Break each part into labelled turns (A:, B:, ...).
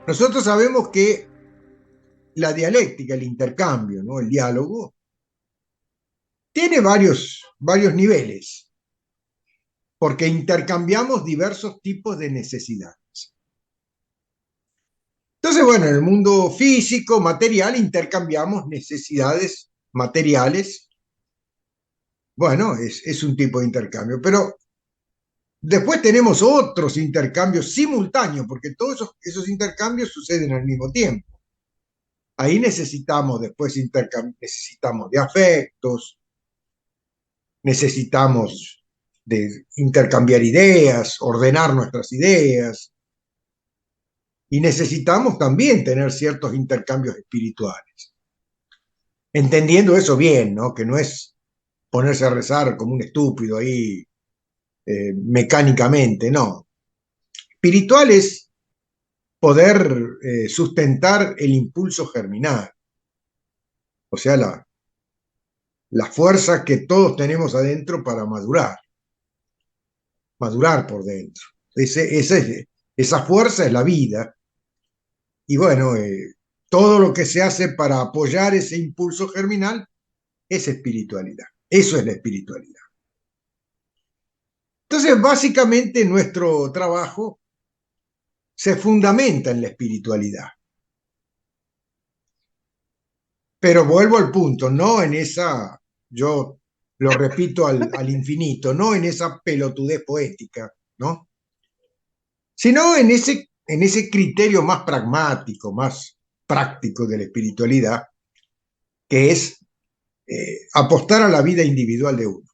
A: Nosotros sabemos que la dialéctica, el intercambio, ¿no? El diálogo, tiene varios niveles, porque intercambiamos diversos tipos de necesidades. Entonces, bueno, en el mundo físico, material, intercambiamos necesidades materiales. Bueno, es un tipo de intercambio, pero después tenemos otros intercambios simultáneos, porque todos esos intercambios suceden al mismo tiempo. Ahí necesitamos después necesitamos de afectos, necesitamos de intercambiar ideas, ordenar nuestras ideas, y necesitamos también tener ciertos intercambios espirituales. Entendiendo eso bien, ¿no? Que no es ponerse a rezar como un estúpido ahí mecánicamente, no. Espiritual es poder sustentar el impulso germinal, o sea, la fuerza que todos tenemos adentro para madurar por dentro. Esa fuerza es la vida. Y bueno, todo lo que se hace para apoyar ese impulso germinal es espiritualidad. Eso es la espiritualidad. Entonces, básicamente nuestro trabajo se fundamenta en la espiritualidad. Pero vuelvo al punto, no en esa, yo lo repito al infinito, no en esa pelotudez poética, ¿no? Sino en ese criterio más pragmático, más práctico de la espiritualidad, que es apostar a la vida individual de uno,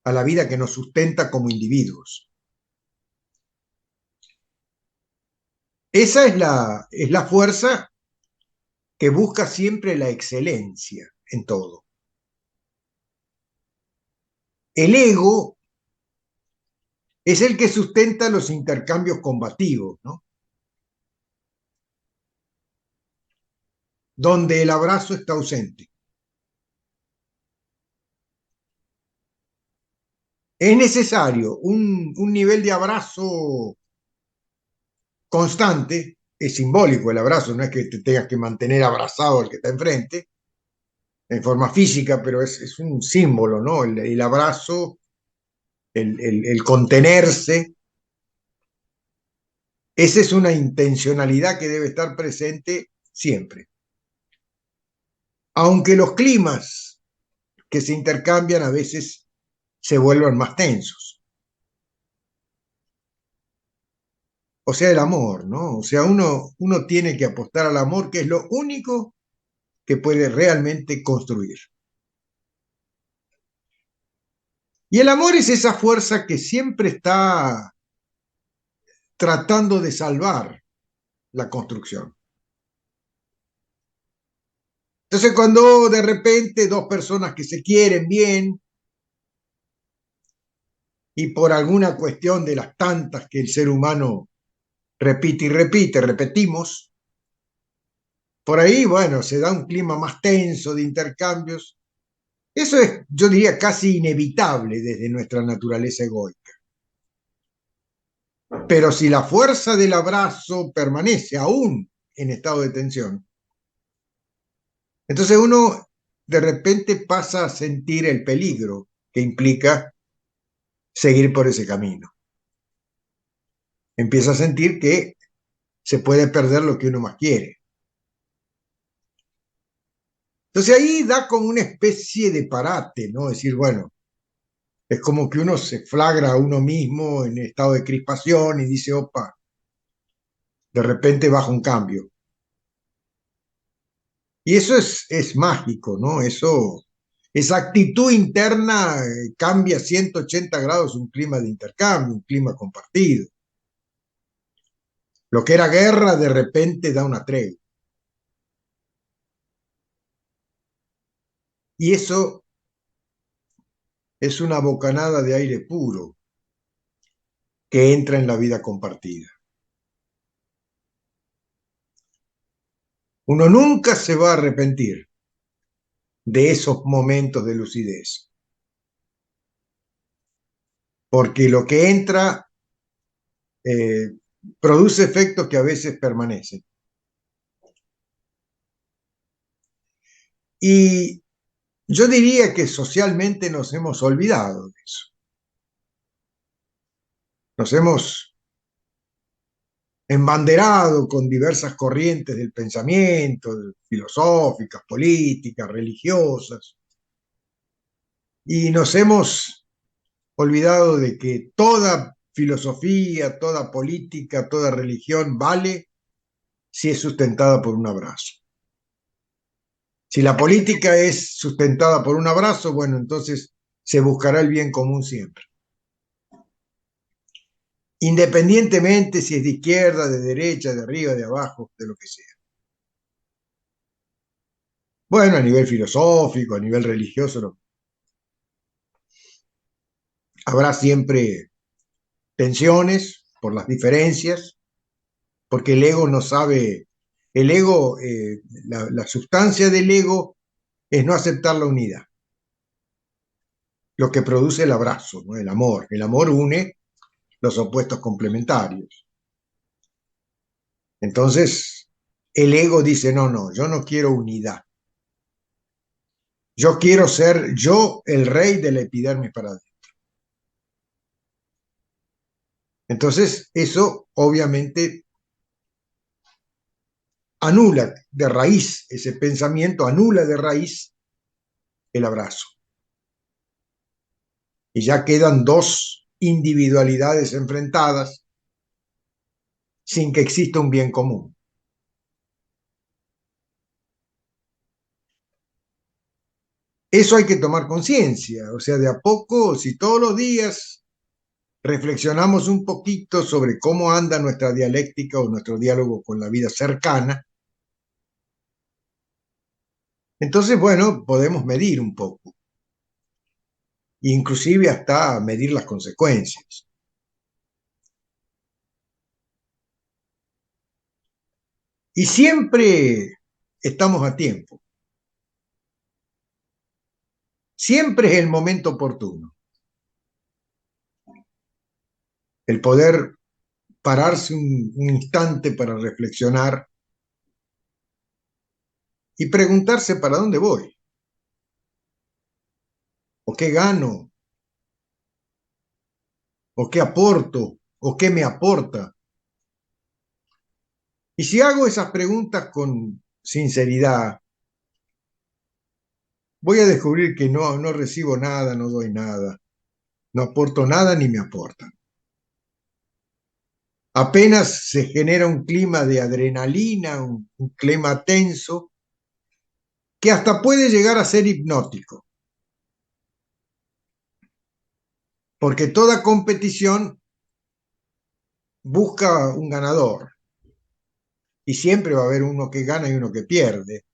A: a la vida que nos sustenta como individuos. Esa es la fuerza que busca siempre la excelencia en todo. El ego es el que sustenta los intercambios combativos, ¿no? Donde el abrazo está ausente. Es necesario un nivel de abrazo constante, es simbólico el abrazo, no es que te tengas que mantener abrazado al que está enfrente, en forma física, pero es un símbolo, ¿no? El abrazo, el contenerse, esa es una intencionalidad que debe estar presente siempre. Aunque los climas que se intercambian a veces se vuelvan más tensos. O sea, el amor, ¿no? O sea, uno tiene que apostar al amor, que es lo único que puede realmente construir. Y el amor es esa fuerza que siempre está tratando de salvar la construcción. Entonces, cuando de repente dos personas que se quieren bien y por alguna cuestión de las tantas que el ser humano repite y repite, repetimos, por ahí, bueno, se da un clima más tenso de intercambios. Eso es, yo diría, casi inevitable desde nuestra naturaleza egoica. Pero si la fuerza del abrazo permanece aún en estado de tensión, entonces uno de repente pasa a sentir el peligro que implica seguir por ese camino. Empieza a sentir que se puede perder lo que uno más quiere. Entonces ahí da como una especie de parate, ¿no? Decir, bueno, es como que uno se flagra a uno mismo en estado de crispación y dice, opa, de repente baja un cambio. Y eso es mágico, ¿no? Esa actitud interna cambia 180 grados un clima de intercambio, un clima compartido. Lo que era guerra de repente da una tregua. Y eso es una bocanada de aire puro que entra en la vida compartida. Uno nunca se va a arrepentir de esos momentos de lucidez, porque lo que entra eh, produce efectos que a veces permanecen. Y yo diría que socialmente nos hemos olvidado de eso. Nos hemos embanderado con diversas corrientes del pensamiento, filosóficas, políticas, religiosas, y nos hemos olvidado de que toda filosofía, toda política, toda religión vale si es sustentada por un abrazo. Si la política es sustentada por un abrazo, bueno, entonces se buscará el bien común siempre, independientemente si es de izquierda, de derecha, de arriba, de abajo, de lo que sea. Bueno, a nivel filosófico, a nivel religioso, no. Habrá siempre tensiones por las diferencias, porque el ego no sabe, el ego, la sustancia del ego es no aceptar la unidad, lo que produce el abrazo, ¿no? El amor. El amor une los opuestos complementarios. Entonces, el ego dice, no, no, yo no quiero unidad. Yo quiero ser yo el rey de la epidermis para adentro. Entonces, eso obviamente anula de raíz ese pensamiento, anula de raíz el abrazo. Y ya quedan dos individualidades enfrentadas sin que exista un bien común. Eso hay que tomar conciencia, o sea, de a poco, si todos los días reflexionamos un poquito sobre cómo anda nuestra dialéctica o nuestro diálogo con la vida cercana, entonces, bueno, podemos medir un poco, inclusive hasta medir las consecuencias. Y siempre estamos a tiempo, siempre es el momento oportuno, el poder pararse un instante para reflexionar y preguntarse para dónde voy, o qué gano, o qué aporto, o qué me aporta. Y si hago esas preguntas con sinceridad, voy a descubrir que no, no recibo nada, no doy nada, no aporto nada ni me aportan. Apenas se genera un clima de adrenalina, un clima tenso, que hasta puede llegar a ser hipnótico, porque toda competición busca un ganador y siempre va a haber uno que gana y uno que pierde,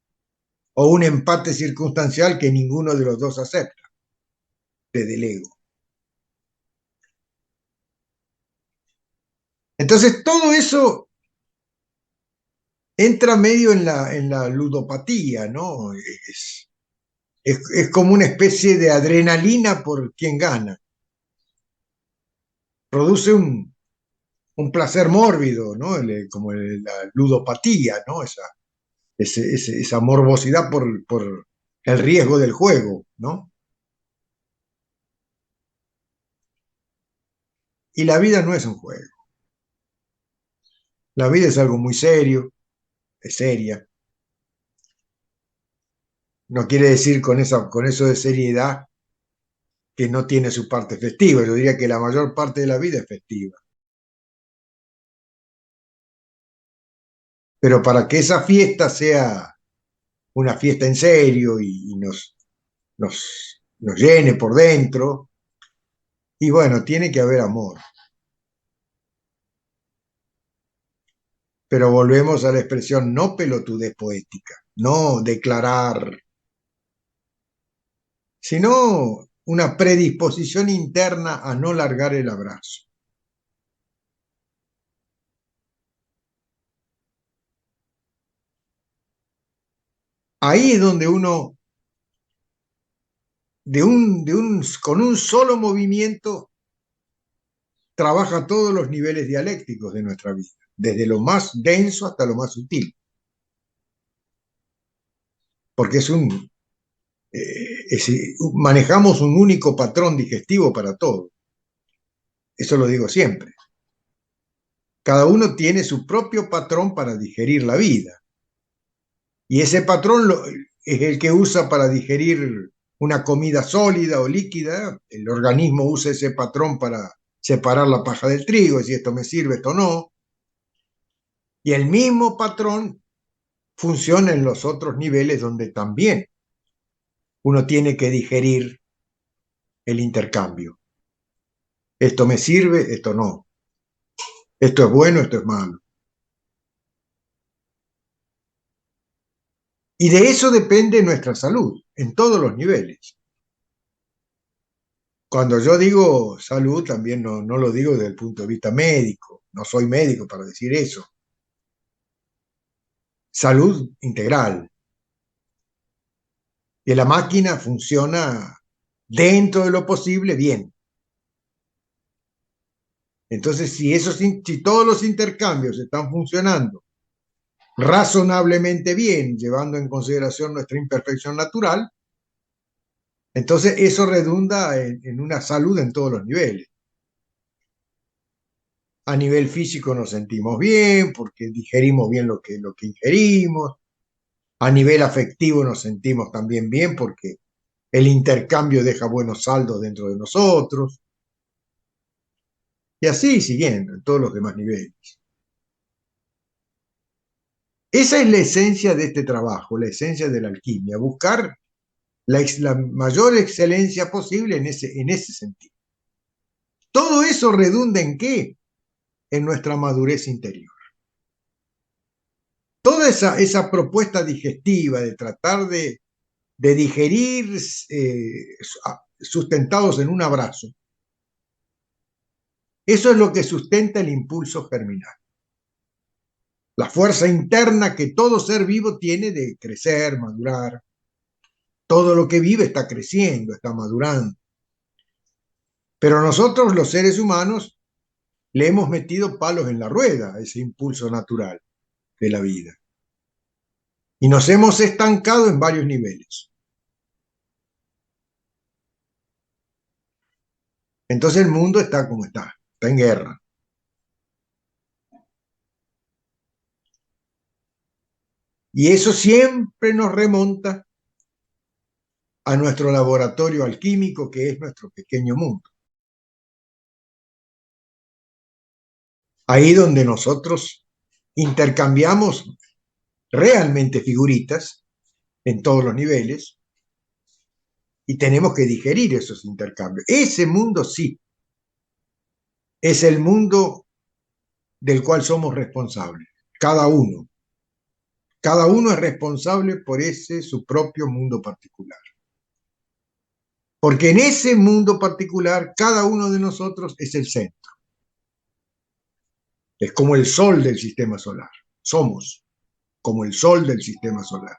A: o un empate circunstancial que ninguno de los dos acepta, desde el ego. Entonces, todo eso entra medio en la ludopatía, ¿no? Es como una especie de adrenalina por quien gana. Produce un placer mórbido, ¿no? Como la ludopatía, ¿no? Esa morbosidad por el riesgo del juego, ¿no? Y la vida no es un juego. La vida es algo muy serio, es seria. No quiere decir con eso de seriedad que no tiene su parte festiva. Yo diría que la mayor parte de la vida es festiva. Pero para que esa fiesta sea una fiesta en serio y nos llene por dentro, y bueno, tiene que haber amor. Pero volvemos a la expresión no pelotudez poética, no declarar, sino una predisposición interna a no largar el abrazo. Ahí es donde uno, con un solo movimiento, trabaja todos los niveles dialécticos de nuestra vida, desde lo más denso hasta lo más sutil, porque manejamos un único patrón digestivo para todo. Eso lo digo siempre. Cada uno tiene su propio patrón para digerir la vida. Y ese patrón es el que usa para digerir una comida sólida o líquida. El organismo usa ese patrón para separar la paja del trigo, si esto me sirve, esto no. Y el mismo patrón funciona en los otros niveles donde también uno tiene que digerir el intercambio. Esto me sirve, esto no. Esto es bueno, esto es malo. Y de eso depende nuestra salud, en todos los niveles. Cuando yo digo salud, también no lo digo desde el punto de vista médico. No soy médico para decir eso. Salud integral. Que la máquina funciona dentro de lo posible bien. Entonces, si todos los intercambios están funcionando razonablemente bien, llevando en consideración nuestra imperfección natural, entonces eso redunda en una salud en todos los niveles. A nivel físico nos sentimos bien porque digerimos bien lo que ingerimos. A nivel afectivo nos sentimos también bien porque el intercambio deja buenos saldos dentro de nosotros. Y así siguiendo en todos los demás niveles. Esa es la esencia de este trabajo, la esencia de la alquimia, buscar la mayor excelencia posible en ese sentido. Todo eso redunda ¿en qué? En nuestra madurez interior. Toda esa propuesta digestiva de tratar de digerir sustentados en un abrazo, eso es lo que sustenta el impulso germinal. La fuerza interna que todo ser vivo tiene de crecer, madurar. Todo lo que vive está creciendo, está madurando. Pero nosotros, los seres humanos, le hemos metido palos en la rueda a ese impulso natural de la vida. Y nos hemos estancado en varios niveles. Entonces el mundo está como está en guerra. Y eso siempre nos remonta a nuestro laboratorio alquímico, que es nuestro pequeño mundo. Ahí donde nosotros intercambiamos realmente figuritas en todos los niveles y tenemos que digerir esos intercambios. Ese mundo sí es el mundo del cual somos responsables, cada uno. Cada uno es responsable por ese su propio mundo particular. Porque en ese mundo particular, cada uno de nosotros es el centro. Es como el sol del sistema solar. Somos como el sol del sistema solar.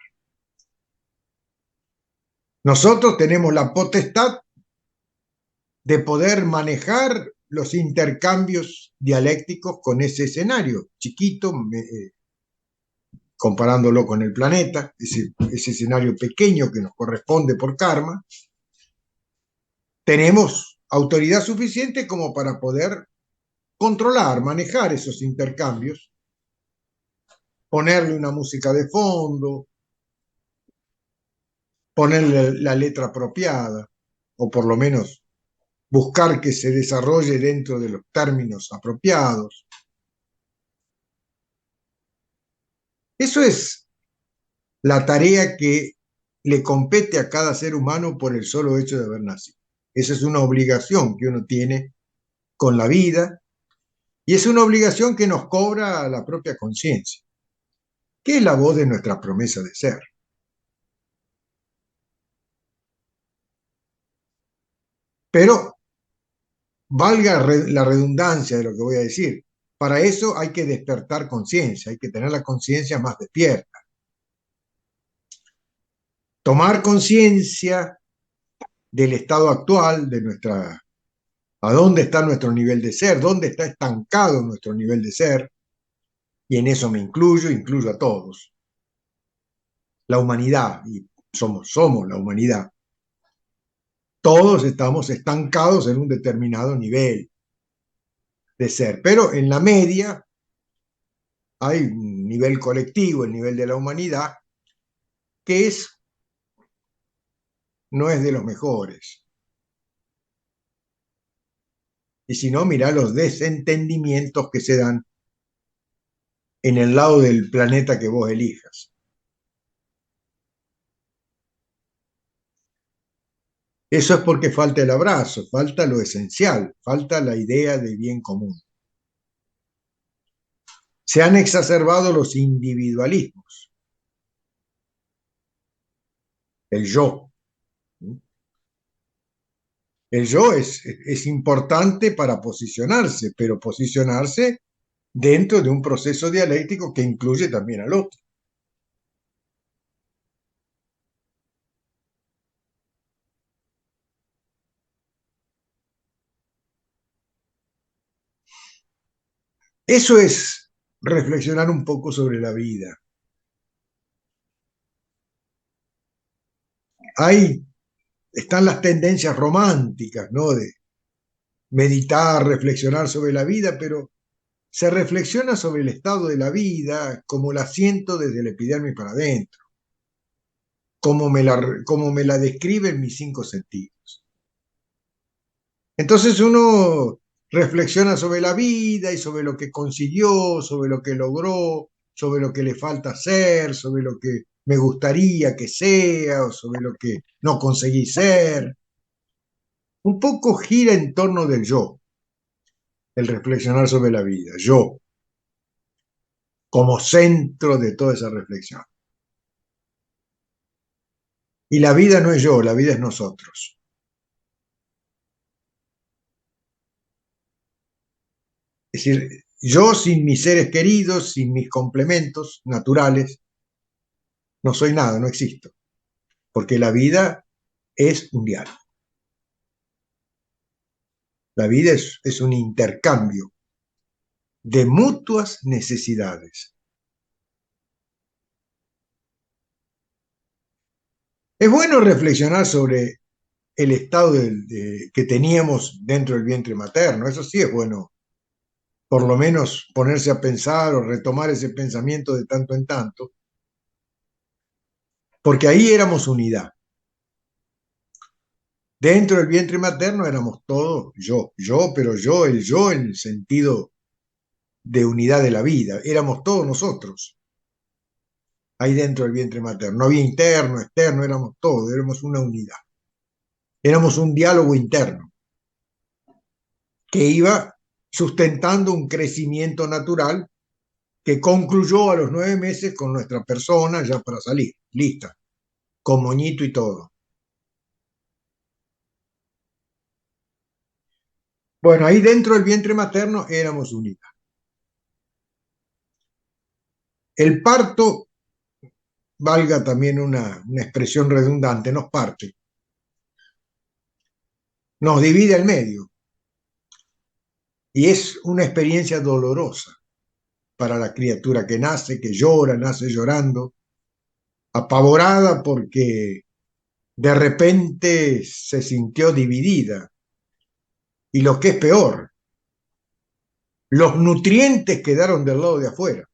A: Nosotros tenemos la potestad de poder manejar los intercambios dialécticos con ese escenario chiquito, comparándolo con el planeta, ese escenario pequeño que nos corresponde por karma. Tenemos autoridad suficiente como para poder controlar, manejar esos intercambios, ponerle una música de fondo, ponerle la letra apropiada, o por lo menos buscar que se desarrolle dentro de los términos apropiados. Eso es la tarea que le compete a cada ser humano por el solo hecho de haber nacido. Esa es una obligación que uno tiene con la vida y es una obligación que nos cobra la propia conciencia, que es la voz de nuestra promesa de ser. Pero valga la redundancia de lo que voy a decir, para eso hay que despertar conciencia, hay que tener la conciencia más despierta. tomar conciencia del estado actual, de a dónde está nuestro nivel de ser, dónde está estancado nuestro nivel de ser, y en eso me incluyo a todos, la humanidad, y somos la humanidad. Todos estamos estancados en un determinado nivel de ser, pero en la media hay un nivel colectivo, el nivel de la humanidad, que no es de los mejores. Y si no, mirá los desentendimientos que se dan en el lado del planeta que vos elijas. Eso es porque falta el abrazo, falta lo esencial, falta la idea de bien común. Se han exacerbado los individualismos, el yo. El yo es importante para posicionarse, pero posicionarse dentro de un proceso dialéctico que incluye también al otro. Eso es reflexionar un poco sobre la vida. Ahí están las tendencias románticas, ¿no? De meditar, reflexionar sobre la vida, pero se reflexiona sobre el estado de la vida como la siento desde el epidermis para adentro, como me la describen mis cinco sentidos. Entonces uno reflexiona sobre la vida y sobre lo que consiguió, sobre lo que logró, sobre lo que le falta hacer, sobre lo que me gustaría que sea o sobre lo que no conseguí ser. Un poco gira en torno del yo, el reflexionar sobre la vida, yo como centro de toda esa reflexión. Y la vida no es yo, la vida es nosotros. Es decir, yo sin mis seres queridos, sin mis complementos naturales, no soy nada, no existo, porque la vida es un diálogo. La vida es un intercambio de mutuas necesidades. Es bueno reflexionar sobre el estado que teníamos dentro del vientre materno, eso sí es bueno, por lo menos ponerse a pensar o retomar ese pensamiento de tanto en tanto, porque ahí éramos unidad. Dentro del vientre materno éramos todos pero el yo en el sentido de unidad de la vida, éramos todos nosotros, ahí dentro del vientre materno. No había interno, externo, éramos todos, éramos una unidad. Éramos un diálogo interno que iba sustentando un crecimiento natural que concluyó a los 9 meses con nuestra persona ya para salir, lista, con moñito y todo. Bueno, ahí dentro del vientre materno éramos unidad. El parto, valga también una expresión redundante, nos parte, nos divide al medio y es una experiencia dolorosa para la criatura que nace, que llora, nace llorando, apavorada porque de repente se sintió dividida. Y lo que es peor, los nutrientes quedaron del lado de afuera,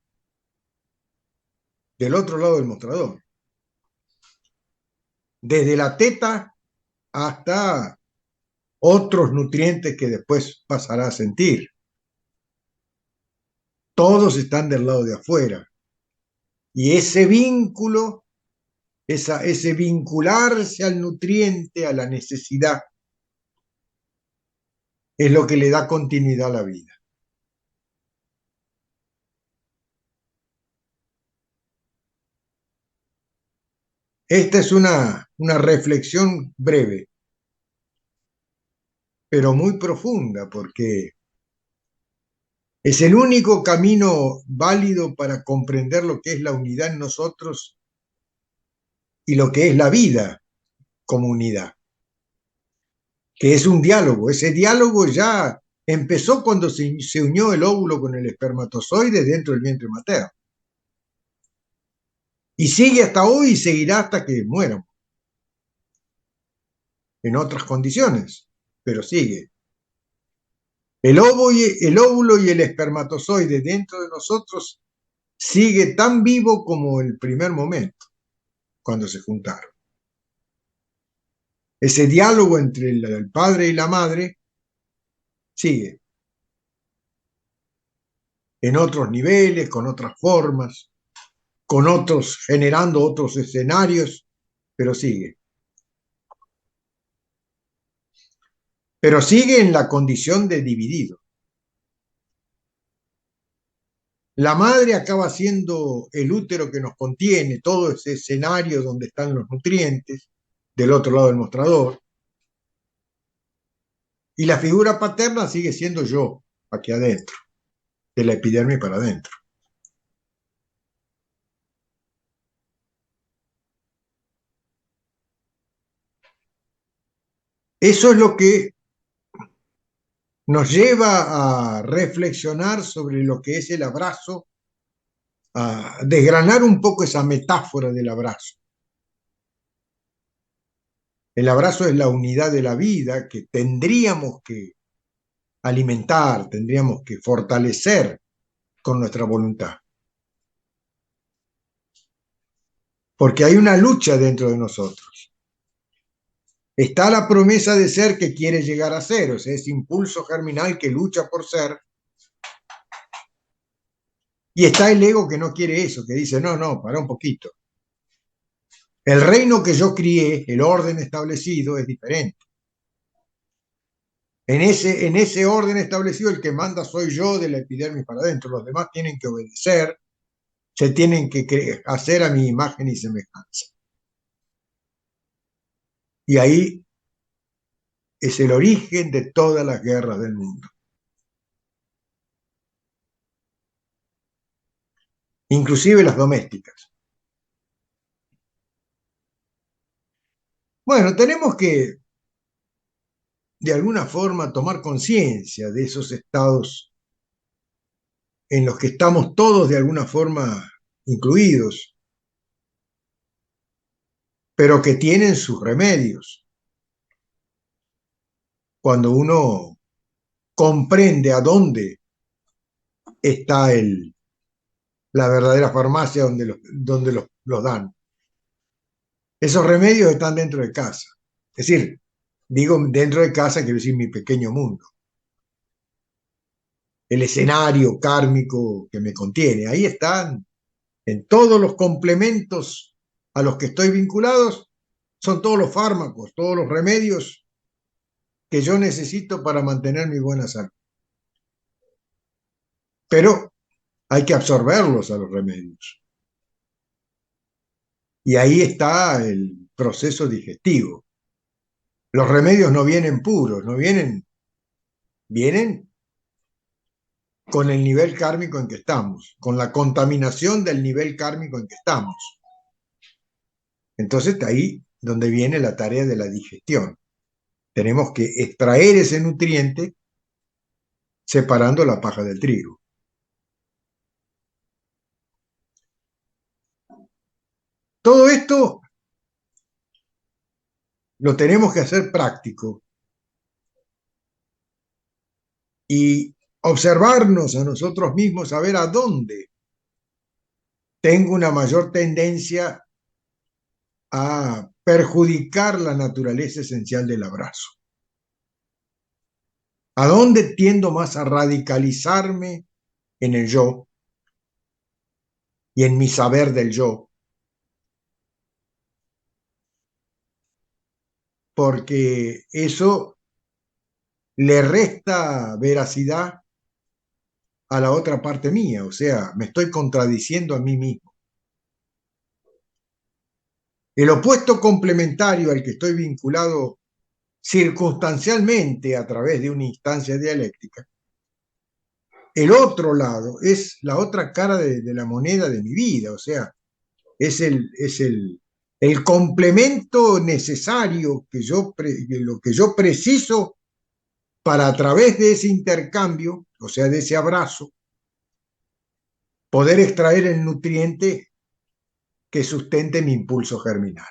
A: del otro lado del mostrador, desde la teta hasta otros nutrientes que después pasará a sentir. Todos están del lado de afuera. Y ese vínculo, ese vincularse al nutriente, a la necesidad, es lo que le da continuidad a la vida. Esta es una reflexión breve, pero muy profunda, porque es el único camino válido para comprender lo que es la unidad en nosotros y lo que es la vida como unidad, que es un diálogo. Ese diálogo ya empezó cuando se unió el óvulo con el espermatozoide dentro del vientre materno. Y sigue hasta hoy y seguirá hasta que mueran, en otras condiciones, pero sigue. El óvulo y el espermatozoide dentro de nosotros sigue tan vivo como el primer momento, cuando se juntaron. Ese diálogo entre el padre y la madre sigue en otros niveles, con otras formas, con otros, generando otros escenarios, pero sigue. Pero sigue en la condición de dividido. La madre acaba siendo el útero que nos contiene, todo ese escenario donde están los nutrientes, del otro lado del mostrador, y la figura paterna sigue siendo yo, aquí adentro, de la epidermis para adentro. Eso es lo que nos lleva a reflexionar sobre lo que es el abrazo, a desgranar un poco esa metáfora del abrazo. El abrazo es la unidad de la vida que tendríamos que alimentar, tendríamos que fortalecer con nuestra voluntad. Porque hay una lucha dentro de nosotros. Está la promesa de ser que quiere llegar a ser, o sea, ese impulso germinal que lucha por ser. Y está el ego que no quiere eso, que dice, no, no, para un poquito. El reino que yo crié, el orden establecido, es diferente. En ese orden establecido, el que manda soy yo de la epidermis para adentro. Los demás tienen que obedecer, se tienen que hacer a mi imagen y semejanza. Y ahí es el origen de todas las guerras del mundo, inclusive las domésticas. Bueno, tenemos que, de alguna forma, tomar conciencia de esos estados en los que estamos todos, de alguna forma, incluidos, pero que tienen sus remedios. Cuando uno comprende a dónde está la verdadera farmacia donde los dan. Esos remedios están dentro de casa. Es decir, digo dentro de casa, quiero decir mi pequeño mundo. El escenario kármico que me contiene. Ahí están, en todos los complementos a los que estoy vinculados, son todos los fármacos, todos los remedios que yo necesito para mantener mi buena salud. Pero hay que absorberlos a los remedios. Y ahí está el proceso digestivo. Los remedios no vienen puros, no vienen con el nivel kármico en que estamos, con la contaminación del nivel kármico en que estamos. Entonces está ahí donde viene la tarea de la digestión. Tenemos que extraer ese nutriente separando la paja del trigo. Todo esto lo tenemos que hacer práctico y observarnos a nosotros mismos, a ver a dónde tengo una mayor tendencia a perjudicar la naturaleza esencial del abrazo. ¿A dónde tiendo más a radicalizarme en el yo y en mi saber del yo? Porque eso le resta veracidad a la otra parte mía, o sea, me estoy contradiciendo a mí mismo. El opuesto complementario al que estoy vinculado circunstancialmente a través de una instancia dialéctica, el otro lado es la otra cara de la moneda de mi vida, o sea, es el el complemento necesario lo que yo preciso para a través de ese intercambio, o sea, de ese abrazo, poder extraer el nutriente que sustente mi impulso germinal.